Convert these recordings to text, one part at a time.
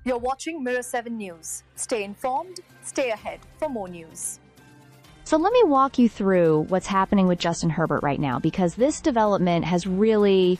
You're watching Mirror 7 News. Stay informed, stay ahead for more news. So let me walk you through what's happening with Justin Herbert right now, because this development has really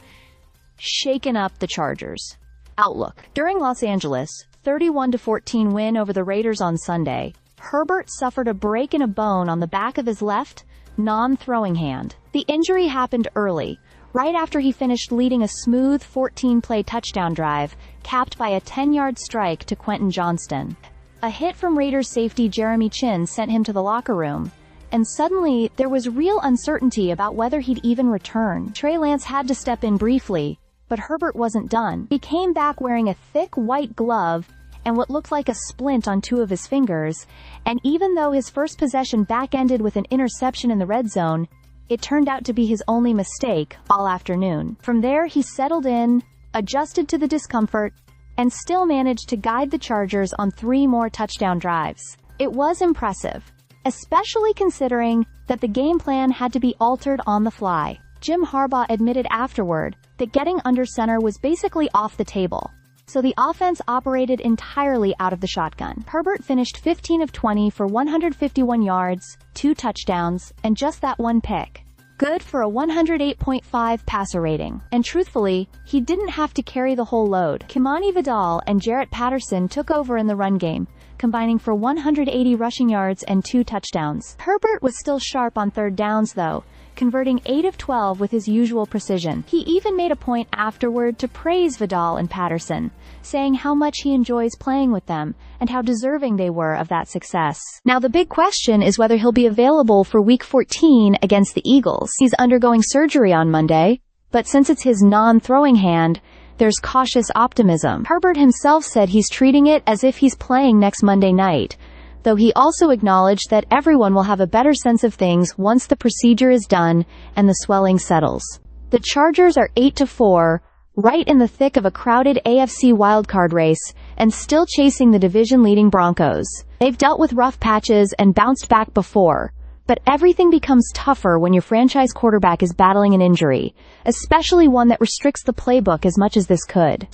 shaken up the Chargers' outlook. During Los Angeles' 31-14 win over the Raiders on Sunday, Herbert suffered a break in a bone on the back of his left, non-throwing hand. The injury happened early, right after he finished leading a smooth 14-play touchdown drive, capped by a 10-yard strike to Quentin Johnston. A hit from Raiders safety Jeremy Chinn sent him to the locker room, and suddenly there was real uncertainty about whether he'd even return. Trey Lance had to step in briefly, but Herbert wasn't done. He came back wearing a thick white glove and what looked like a splint on two of his fingers, and even though his first possession back-ended with an interception in the red zone, it turned out to be his only mistake all afternoon. From there, he settled in, adjusted to the discomfort, and still managed to guide the Chargers on 3 more touchdown drives. It was impressive, especially considering that the game plan had to be altered on the fly. Jim Harbaugh admitted afterward that getting under center was basically off the table, so the offense operated entirely out of the shotgun. Herbert finished 15 of 20 for 151 yards, 2 touchdowns, and just that 1 pick. Good for a 108.5 passer rating. And truthfully, he didn't have to carry the whole load. Kimani Vidal and Jarrett Patterson took over in the run game, combining for 180 rushing yards and 2 touchdowns. Herbert was still sharp on third downs though, converting 8 of 12 with his usual precision. He even made a point afterward to praise Vidal and Patterson, saying how much he enjoys playing with them and how deserving they were of that success. Now the big question is whether he'll be available for Week 14 against the Eagles. He's undergoing surgery on Monday, but since it's his non-throwing hand, there's cautious optimism. Herbert himself said he's treating it as if he's playing next Monday night, though he also acknowledged that everyone will have a better sense of things once the procedure is done and the swelling settles. The Chargers are 8-4, right in the thick of a crowded AFC wildcard race, and still chasing the division-leading Broncos. They've dealt with rough patches and bounced back before, but everything becomes tougher when your franchise quarterback is battling an injury, especially one that restricts the playbook as much as this could.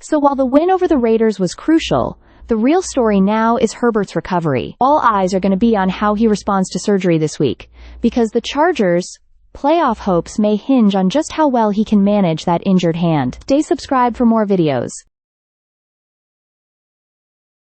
So while the win over the Raiders was crucial, the real story now is Herbert's recovery. All eyes are going to be on how he responds to surgery this week, because the Chargers' playoff hopes may hinge on just how well he can manage that injured hand. Stay subscribed for more videos.